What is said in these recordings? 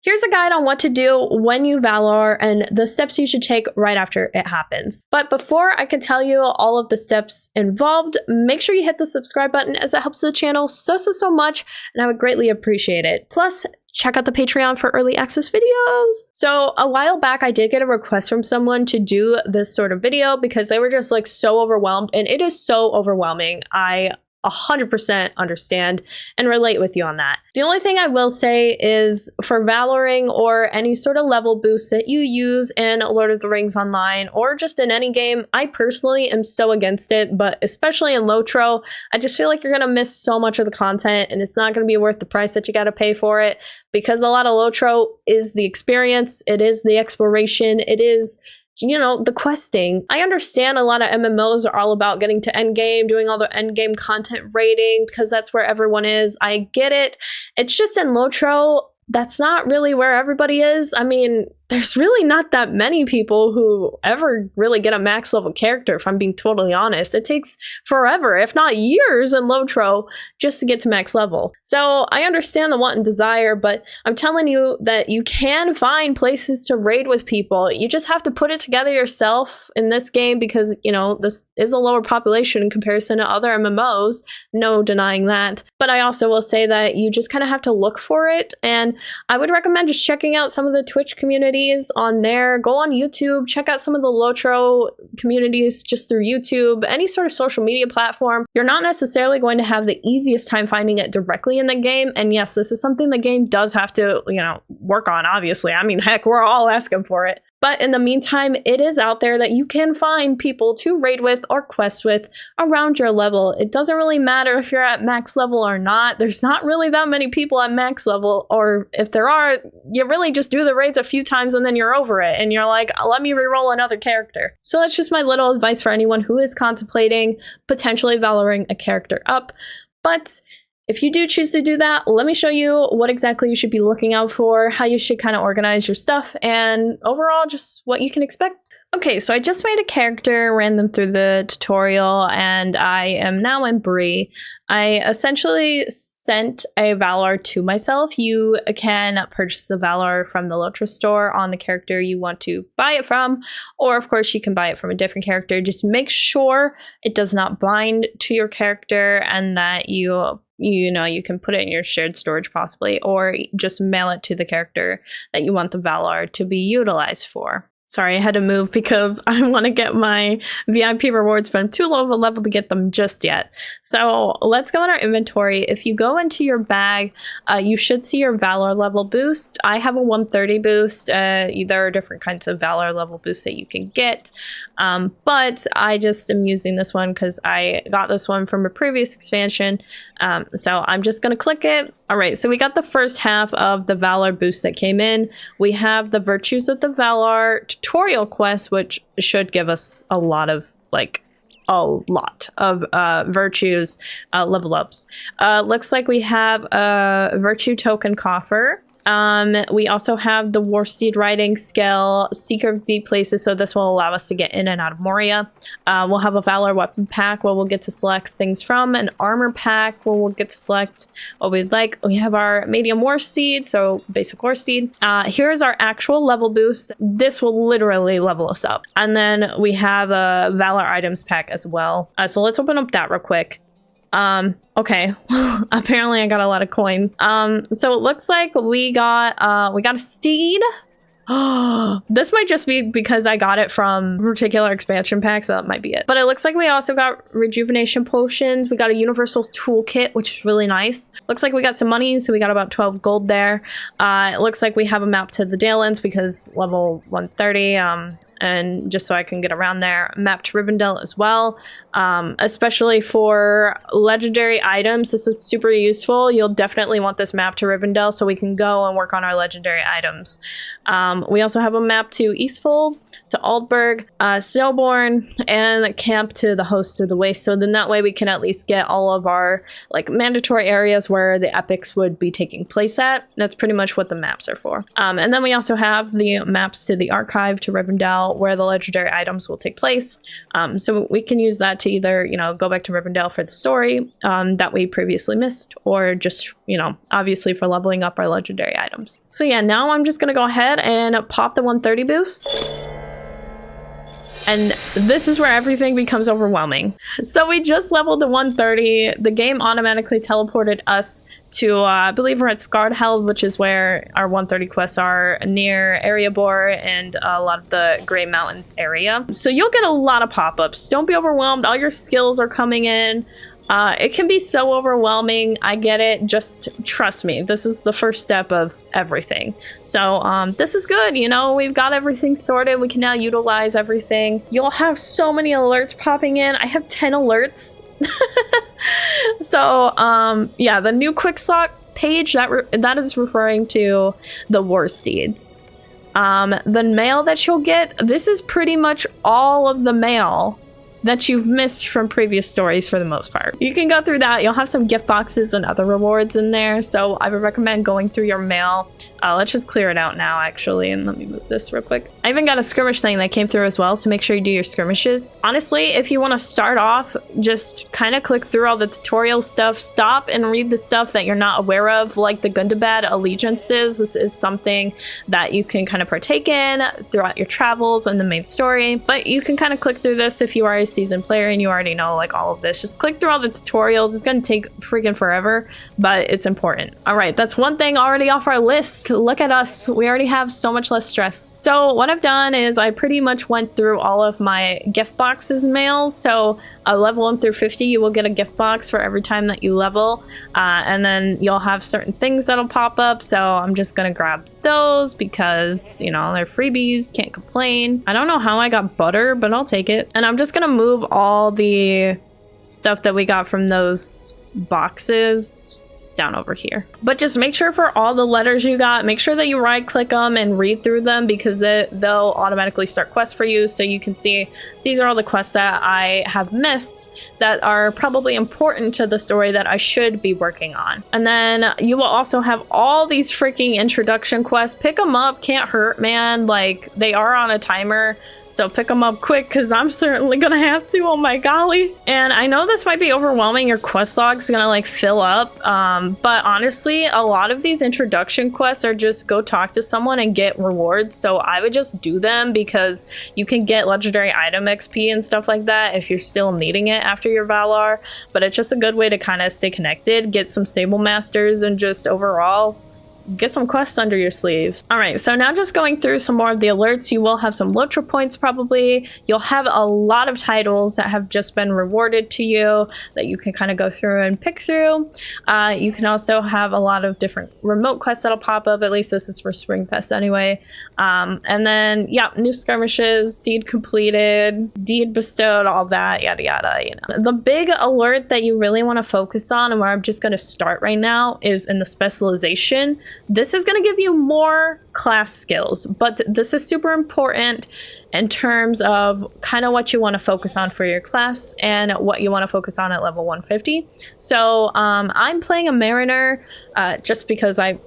Here's a guide on what to do when you Valar and the steps you should take right after it happens. But before I can tell you all of the steps involved, make sure you hit the subscribe button as it helps the channel so much, and I would greatly appreciate it. Plus, check out the Patreon for early access videos. So a while back, I did get a request from someone to do this sort of video because they were just like so overwhelmed, and it is so overwhelming. I 100% understand and relate with you on that. The only thing I will say is for Valoring or any sort of level boost that you use in Lord of the Rings Online or just in any game, I personally am so against it, but especially in LOTRO, I just feel like you're going to miss so much of the content and it's not going to be worth the price that you got to pay for it, because a lot of LOTRO is the experience, it is the exploration, it is, you know, the questing. I understand a lot of MMOs are all about getting to endgame, doing all the endgame content raiding, because that's where everyone is. I get it. It's just in LOTRO, that's not really where everybody is. I mean, there's really not that many people who ever really get a max level character, if I'm being totally honest. It takes forever, if not years in LOTRO just to get to max level. So I understand the want and desire, but I'm telling you that you can find places to raid with people. You just have to put it together yourself in this game because, you know, this is a lower population in comparison to other MMOs. No denying that. But I also will say that you just kind of have to look for it. And I would recommend just checking out some of the Twitch communities on there. Go on YouTube, check out some of the LOTRO communities just through YouTube, any sort of social media platform. You're not necessarily going to have the easiest time finding it directly in the game. And yes, this is something the game does have to, you know, work on, obviously. I mean, heck, we're all asking for it. But in the meantime, it is out there that you can find people to raid with or quest with around your level. It doesn't really matter if you're at max level or not. There's not really that many people at max level, or if there are, you really just do the raids a few times and then you're over it and you're like, let me reroll another character. So that's just my little advice for anyone who is contemplating potentially Valoring a character up. But if you do choose to do that, let me show you what exactly you should be looking out for, how you should kind of organize your stuff, and overall just what you can expect. Okay, so I just made a character, ran them through the tutorial, and I am now in Bree. I essentially sent a Valar to myself. You can purchase a Valar from the LOTRO store on the character you want to buy it from, or of course you can buy it from a different character. Just make sure it does not bind to your character and that you know, you can put it in your shared storage possibly, or just mail it to the character that you want the Valar to be utilized for. Sorry, I had to move because I want to get my VIP rewards, but I'm too low of a level to get them just yet. So let's go in our inventory. If you go into your bag, you should see your Valar level boost. I have a 130 boost. There are different kinds of Valar level boosts that you can get. But I just am using this one because I got this one from a previous expansion. So I'm just going to click it. All right, so we got the first half of the Valar boost that came in. We have the Virtues of the Valar tutorial quest, which should give us a lot of virtues level ups. Looks like we have a virtue token coffer. We also have the Warsteed riding skill, Seeker of Deep Places, so this will allow us to get in and out of Moria. We'll have a Valar weapon pack where we'll get to select things from, an armor pack where we'll get to select what we'd like. We have our medium Warsteed, so basic Warsteed. Here's our actual level boost. This will literally level us up. And then we have a Valar items pack as well. So let's open up that real quick. Okay, apparently I got a lot of coin. So it looks like we got a steed. This might just be because I got it from a particular expansion pack, so that might be it. But it looks like we also got rejuvenation potions. We got a universal toolkit, which is really nice. Looks like we got some money, so we got about 12 gold there. It looks like we have a map to the Dalelands because level 130, and just so I can get around there. Map to Rivendell as well, especially for legendary items. This is super useful. You'll definitely want this map to Rivendell so we can go and work on our legendary items. We also have a map to Eastfold, to Aldburg, Snowborn, and Camp to the Host of the Waste. So then that way we can at least get all of our mandatory areas where the epics would be taking place at. That's pretty much what the maps are for. And then we also have the maps to the Archive, to Rivendell, out where the legendary items will take place. So we can use that to either, you know, go back to Rivendell for the story that we previously missed, or just, you know, obviously for leveling up our legendary items. So yeah, now I'm just gonna go ahead and pop the 130 boost. And this is where everything becomes overwhelming. So we just leveled to 130. The game automatically teleported us to, I believe we're at Skardheld, which is where our 130 quests are, near Erebor and a lot of the Grey Mountains area. So you'll get a lot of pop-ups. Don't be overwhelmed. All your skills are coming in. It can be so overwhelming. I get it. Just trust me. This is the first step of everything. So this is good. You know, we've got everything sorted. We can now utilize everything. You'll have so many alerts popping in. I have 10 alerts. So yeah, the new quick slot page, that is referring to the Warsteeds. The mail that you'll get, this is pretty much all of the mail that you've missed from previous stories for the most part. You can go through that. You'll have some gift boxes and other rewards in there, so I would recommend going through your mail. Let's just clear it out now, actually, and let me move this real quick. I even got a skirmish thing that came through as well, so make sure you do your skirmishes. Honestly, if you want to start off, just kind of click through all the tutorial stuff, stop and read the stuff that you're not aware of, like the Gundabad allegiances. This is something that you can kind of partake in throughout your travels and the main story, but you can kind of click through this if you are a seasoned player and you already know like all of this. Just click through all the tutorials. It's gonna take freaking forever, but it's important. All right, that's one thing already off our list. Look at us, we already have so much less stress. So what I've done is I pretty much went through all of my gift boxes and mails. So level 1 through 50, you will get a gift box for every time that you level, and then you'll have certain things that'll pop up. So I'm just gonna grab those because, you know, they're freebies, can't complain. I don't know how I got butter, but I'll take it. And I'm just gonna move all the stuff that we got from those boxes down over here. But just make sure for all the letters you got, make sure that you right click them and read through them, because they'll automatically start quests for you, so you can see these are all the quests that I have missed that are probably important to the story that I should be working on. And then you will also have all these freaking introduction quests. Pick them up, can't hurt, man. Like, they are on a timer, so pick them up quick, because I'm certainly gonna have to. Oh my golly. And I know this might be overwhelming. Your quest log's gonna like fill up, but honestly, a lot of these introduction quests are just go talk to someone and get rewards. So I would just do them, because you can get legendary item XP and stuff like that if you're still needing it after your Valar. But it's just a good way to kind of stay connected, get some stable masters, and just overall get some quests under your sleeve. All right, so now just going through some more of the alerts, you will have some LOTRO points probably. You'll have a lot of titles that have just been rewarded to you that you can kind of go through and pick through. You can also have a lot of different remote quests that'll pop up. At least this is for Springfest anyway. And then, yeah, new skirmishes, deed completed, deed bestowed, all that, yada yada, you know. The big alert that you really want to focus on, and where I'm just going to start right now, is in the specialization. This is going to give you more class skills, but this is super important in terms of kind of what you want to focus on for your class and what you want to focus on at level 150. So I'm playing a Mariner just because I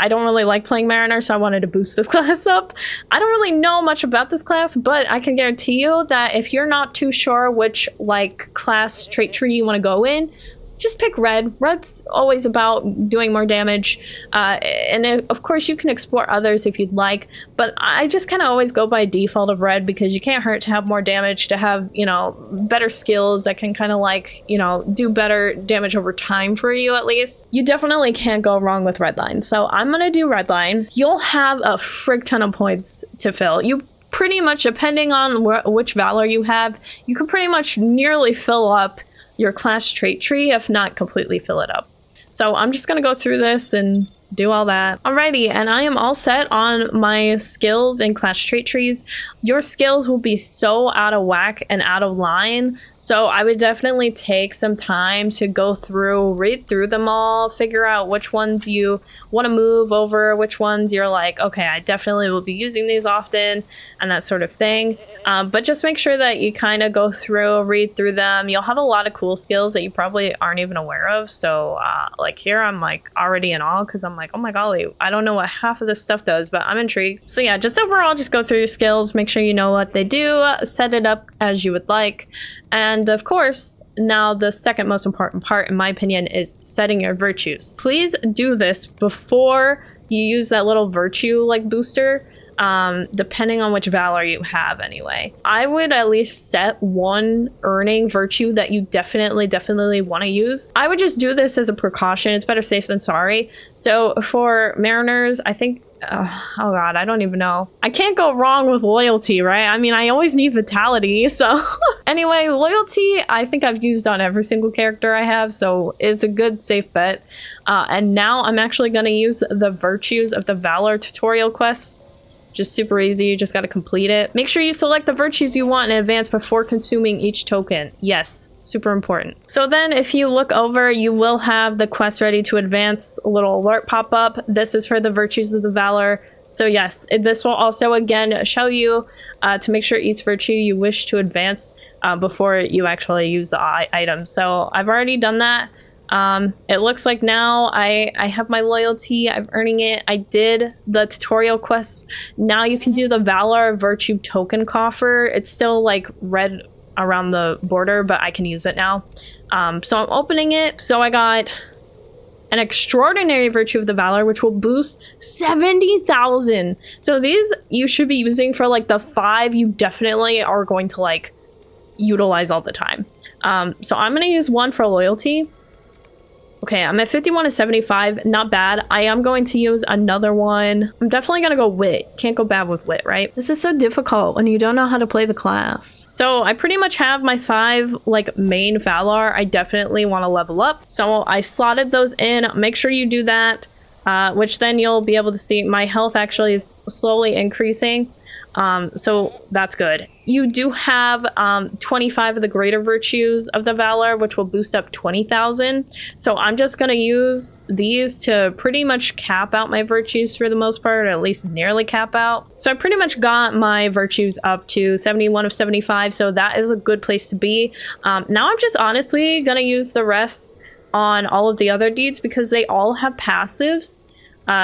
don't really like playing Mariner, so I wanted to boost this class up. I don't really know much about this class, but I can guarantee you that if you're not too sure which like class trait tree you want to go in, just pick red. Red's always about doing more damage, and of course you can explore others if you'd like, but I just kind of always go by default of red, because you can't hurt to have more damage, to have, you know, better skills that can kind of like, you know, do better damage over time for you. At least you definitely can't go wrong with redline, so I'm gonna do redline. You'll have a frig ton of points to fill. You pretty much, depending on which Valor you have, you can pretty much nearly fill up your class trait tree, if not completely fill it up. So I'm just gonna go through this and do all that. Alrighty, and I am all set on my skills and class trait trees. Your skills will be so out of whack and out of line, so I would definitely take some time to go through, read through them all, figure out which ones you want to move over, which ones you're like, okay, I definitely will be using these often, and that sort of thing. But just make sure that you kind of go through, read through them. You'll have a lot of cool skills that you probably aren't even aware of. So like here, I'm like already in awe, because I'm like, like, oh my golly, I don't know what half of this stuff does, but I'm intrigued. So yeah, just overall, just go through your skills, make sure you know what they do, set it up as you would like. And of course, now the second most important part, in my opinion, is setting your virtues. Please do this before you use that little virtue like booster. Depending on which Valar you have anyway. I would at least set one earning virtue that you definitely want to use. I would just do this as a precaution. It's better safe than sorry. So for Mariners, I think, oh god, I don't even know. I can't go wrong with loyalty, right? I mean, I always need vitality, so. Anyway, loyalty, I think I've used on every single character I have, so it's a good safe bet. And now I'm actually going to use the virtues of the Valar tutorial quests. Just super easy, you just gotta complete it. Make sure you select the virtues you want in advance before consuming each token. Yes, super important. So then if you look over, you will have the quest ready to advance, a little alert pop up. This is for the virtues of the Valar. So yes, this will also again show you to make sure each virtue you wish to advance before you actually use the item. So I've already done that. It looks like now I have my loyalty, I'm earning it. I did the tutorial quests. Now you can do the Valar virtue token coffer. It's still like red around the border, but I can use it now. So I'm opening it. So I got an extraordinary virtue of the Valar, which will boost 70,000. So these you should be using for like the 5 you definitely are going to like utilize all the time. So I'm going to use one for loyalty. Okay, I'm at 51 to 75, not bad. I am going to use another one. I'm definitely gonna go wit. Can't go bad with wit, right? This is so difficult when you don't know how to play the class. So I pretty much have my 5 like main Valar I definitely want to level up. So I slotted those in. Make sure you do that, which then you'll be able to see my health actually is slowly increasing. So that's good. You do have 25 of the greater virtues of the Valar, which will boost up 20,000. So I'm just going to use these to pretty much cap out my virtues for the most part, or at least nearly cap out. So I pretty much got my virtues up to 71 of 75. So that is a good place to be. Now I'm just honestly going to use the rest on all of the other deeds because they all have passives.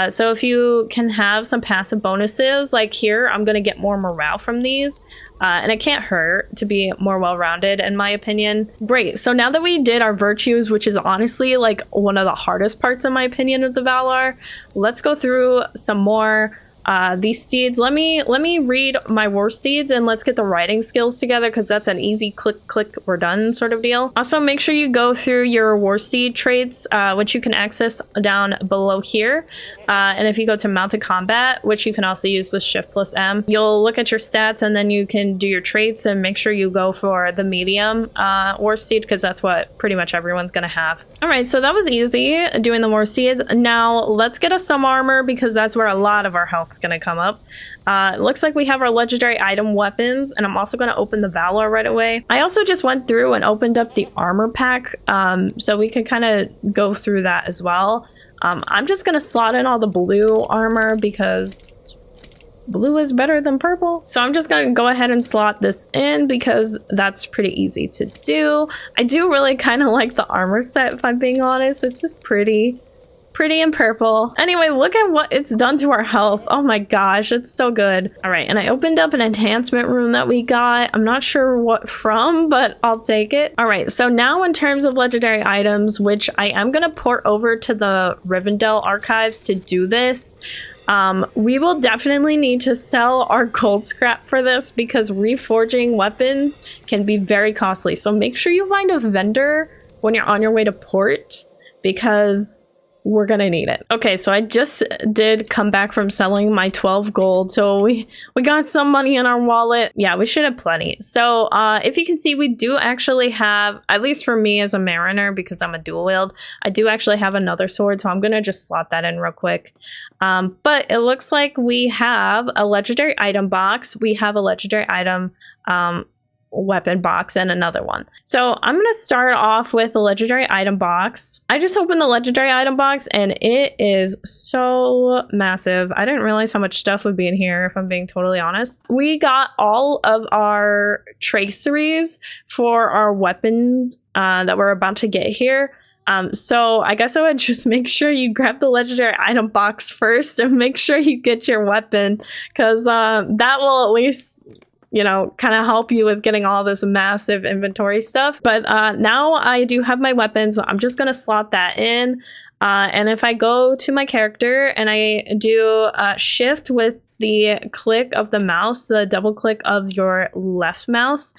So if you can have some passive bonuses, like here, I'm going to get more morale from these. And it can't hurt to be more well-rounded, in my opinion. Great. So now that we did our virtues, which is honestly like one of the hardest parts, in my opinion, of the Valar, let's go through some more. These steeds, let me read my Warsteeds and let's get the writing skills together because that's an easy click, we're done sort of deal. Also, make sure you go through your Warsteed traits, which you can access down below here. And if you go to mounted combat, which you can also use with Shift plus M, you'll look at your stats and then you can do your traits and make sure you go for the medium Warsteed because that's what pretty much everyone's gonna have. All right, so that was easy doing the Warsteeds. Now let's get us some armor because that's where a lot of our health's gonna come up. It looks like we have our legendary item weapons, and I'm also going to open the Valar right away. I also just went through and opened up the armor pack, so we can kind of go through that as well. I'm just going to slot in all the blue armor because blue is better than purple. So I'm just going to go ahead and slot this in because that's pretty easy to do. I do really kind of like the armor set, if I'm being honest. It's just pretty in purple. Anyway, look at what it's done to our health. Oh my gosh, it's so good. All right, and I opened up an enhancement room that we got. I'm not sure what from, but I'll take it. All right, so now in terms of legendary items, which I am gonna port over to the Rivendell archives to do this, we will definitely need to sell our gold scrap for this because reforging weapons can be very costly. So make sure you find a vendor when you're on your way to port because we're gonna need it. Okay, so I just did come back from selling my 12 gold, so we got some money in our wallet. Yeah, we should have plenty. So if you can see, we do actually have, at least for me as a mariner, because I'm a dual wield, I do actually have another sword, so I'm gonna just slot that in real quick. But it looks like we have a legendary item box, we have a legendary item weapon box and another one. So I'm gonna start off with the legendary item box. I just opened the legendary item box and it is so massive. I didn't realize how much stuff would be in here, if I'm being totally honest. We got all of our traceries for our weapons that we're about to get here. So I guess I would just make sure you grab the legendary item box first and make sure you get your weapon, because that will at least, you know, kind of help you with getting all this massive inventory stuff. But now I do have my weapons, so I'm just going to slot that in. And if I go to my character and I do shift with the click of the mouse, the double click of your left mouse,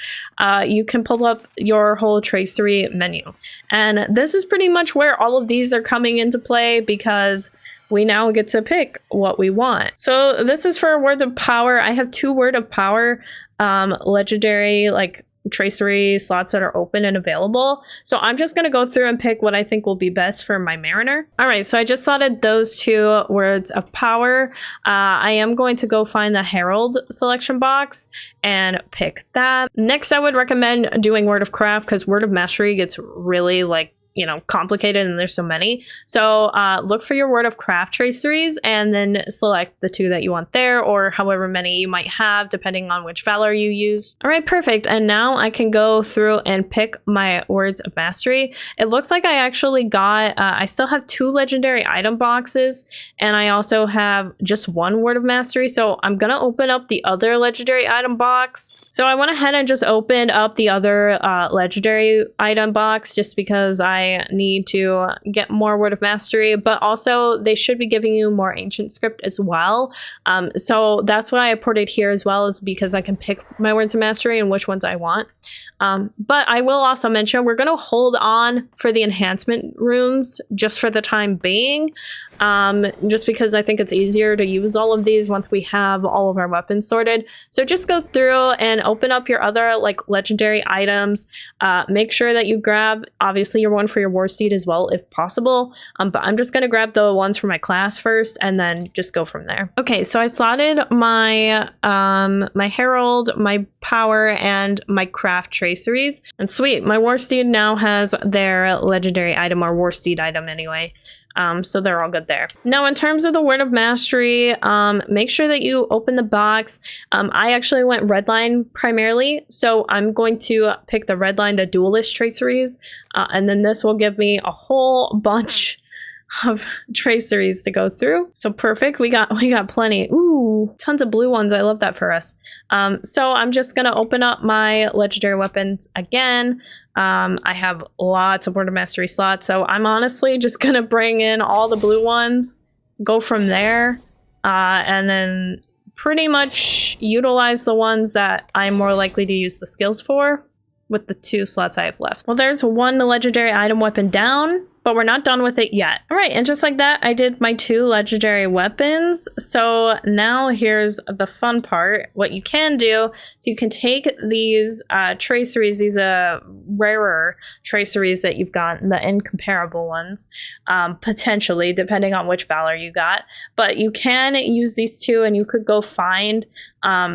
you can pull up your whole tracery menu. And this is pretty much where all of these are coming into play, because we now get to pick what we want. So this is for Word of Power. I have 2 Word of Power legendary like tracery slots that are open and available. So I'm just going to go through and pick what I think will be best for my Mariner. All right, so I just slotted those 2 Words of Power. I am going to go find the Herald selection box and pick that. Next, I would recommend doing Word of Craft, because Word of Mastery gets really like, you know, complicated and there's so many. So look for your Word of Craft traceries and then select the 2 that you want there, or however many you might have depending on which Valor you use. All right, perfect. And now I can go through and pick my Words of Mastery. It looks like I actually got, I still have 2 legendary item boxes, and I also have just 1 Word of Mastery. So I'm gonna open up the other legendary item box. So I went ahead and just opened up the other legendary item box just because I need to get more Word of Mastery, but also they should be giving you more Ancient Script as well. So that's why I ported here as well, is because I can pick my Words of Mastery and which ones I want. But I will also mention we're going to hold on for the enhancement runes just for the time being, just because I think it's easier to use all of these once we have all of our weapons sorted. So just go through and open up your other like legendary items. Make sure that you grab obviously your one for your Warsteed as well if possible, but I'm just going to grab the ones for my class first and then just go from there. Okay, so I slotted my my Herald, my Power, and my Craft traceries, and sweet, my Warsteed now has their legendary item, or Warsteed item anyway. So they're all good there. Now, in terms of the Word of Mastery, make sure that you open the box. I actually went Redline primarily, so I'm going to pick the Redline, the Duelist traceries, and then this will give me a whole bunch of traceries to go through. So perfect. We got plenty. Ooh, tons of blue ones. I love that for us. So I'm just gonna open up my legendary weapons again. I have lots of Word of Mastery slots, so I'm honestly just gonna bring in all the blue ones, go from there, and then pretty much utilize the ones that I'm more likely to use the skills for with the 2 slots I have left. Well, there's 1 legendary item weapon down, but we're not done with it yet. All right, and just like that, I did my 2 legendary weapons. So now here's the fun part. What you can do is you can take these traceries, these rarer traceries that you've got, the incomparable ones, potentially, depending on which Valor you got. But you can use these 2, and you could go find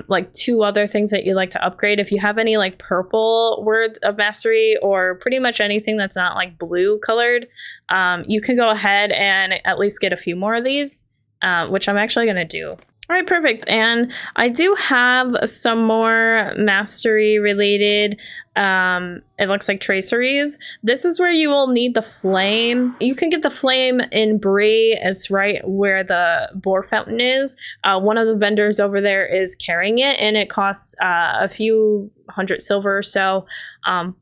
like 2 other things that you'd like to upgrade. If you have any like purple Words of Mastery, or pretty much anything that's not like blue colored, you can go ahead and at least get a few more of these, which I'm actually going to do. All right, perfect. And I do have some more mastery related, it looks like traceries. This is where you will need the flame. You can get the flame in Bree. It's right where the boar fountain is. One of the vendors over there is carrying it, and it costs a few 100 silver or so.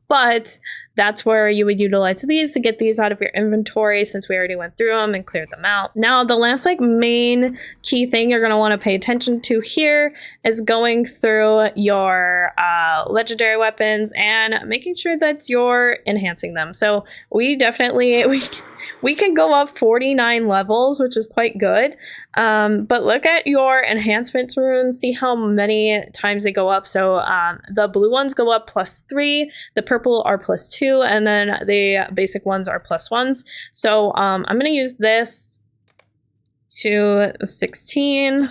But that's where you would utilize these to get these out of your inventory, since we already went through them and cleared them out. Now, the last like main key thing you're going to want to pay attention to here is going through your legendary weapons and making sure that you're enhancing them. So we definitely, we can go up 49 levels, which is quite good. But look at your enhancement runes, see how many times they go up. So the blue ones go up +3, the purple are +2, and then the basic ones are +1s. So I'm going to use this to 16.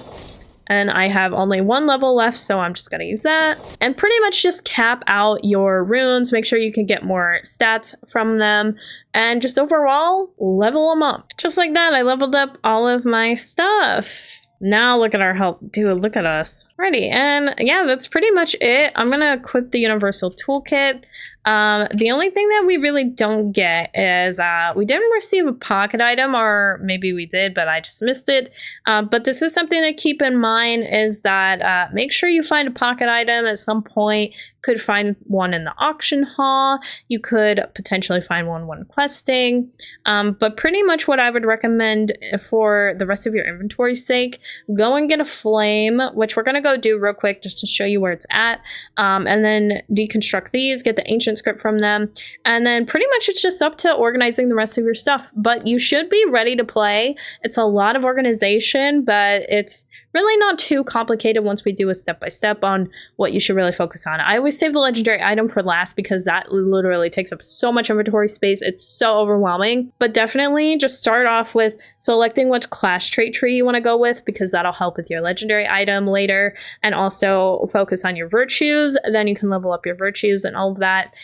And I have only 1 level left, so I'm just going to use that. And pretty much just cap out your runes. Make sure you can get more stats from them. And just overall, level them up. Just like that, I leveled up all of my stuff. Now look at our health. Dude, look at us. Alrighty, and yeah, that's pretty much it. I'm going to equip the Universal Toolkit. The only thing that we really don't get is we didn't receive a pocket item, or maybe we did, but I just missed it. But this is something to keep in mind, is that make sure you find a pocket item at some point. Could find one in the auction hall. You could potentially find one when questing. But pretty much what I would recommend for the rest of your inventory's sake, go and get a flame, which we're going to go do real quick just to show you where it's at. And then deconstruct these, get the ancient script from them. And then pretty much it's just up to organizing the rest of your stuff. But you should be ready to play. It's a lot of organization, but it's really not too complicated once we do a step-by-step on what you should really focus on. I always save the legendary item for last because that literally takes up so much inventory space. It's so overwhelming. But definitely just start off with selecting what class trait tree you want to go with, because that'll help with your legendary item later. And also focus on your virtues. Then you can level up your virtues and all of that.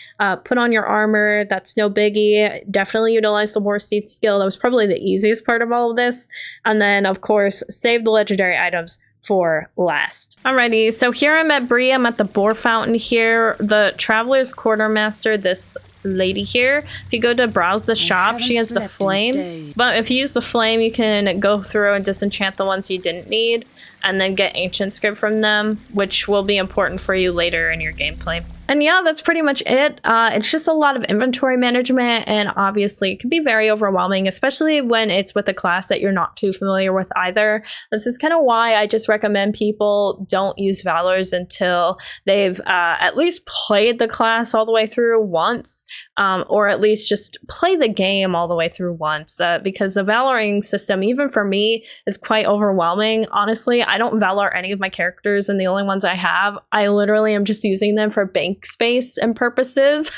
Put on your armor. That's no biggie. Definitely utilize the Warsteeds skill. That was probably the easiest part of all of this. And then, of course, save the legendary items for last. Alrighty, so here I'm at Bree. I'm at the Boar Fountain here. The Traveler's Quartermaster, this lady here, if you go to browse the shop, she has the flame. But if you use the flame, you can go through and disenchant the ones you didn't need, and then get ancient script from them, which will be important for you later in your gameplay. And yeah, that's pretty much it. It's just a lot of inventory management, and obviously it can be very overwhelming, especially when it's with a class that you're not too familiar with either. This is kind of why I just recommend people don't use Valors until they've at least played the class all the way through once, or at least just play the game all the way through once, because the Valoring system, even for me, is quite overwhelming. Honestly, I don't Valor any of my characters, and the only ones I have, I literally am just using them for bank space and purposes.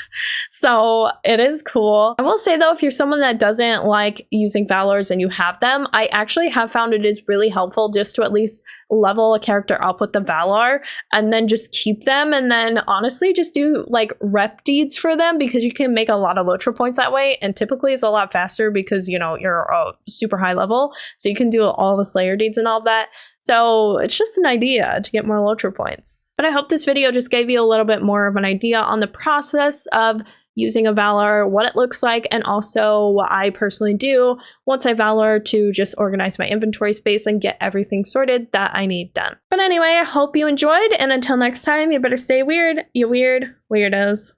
So it is cool. I will say though, if you're someone that doesn't like using Valors and you have them, I actually have found it is really helpful just to at least level a character up with the Valar and then just keep them, and then honestly just do like rep deeds for them, because you can make a lot of LOTRO points that way, and typically it's a lot faster because, you know, you're a super high level, so you can do all the Slayer deeds and all that. So it's just an idea to get more LOTRO points. But I hope this video just gave you a little bit more of an idea on the process of using a Valar, what it looks like, and also what I personally do once I Valor to just organize my inventory space and get everything sorted that I need done. But anyway, I hope you enjoyed, and until next time, you better stay weird, you weird weirdos.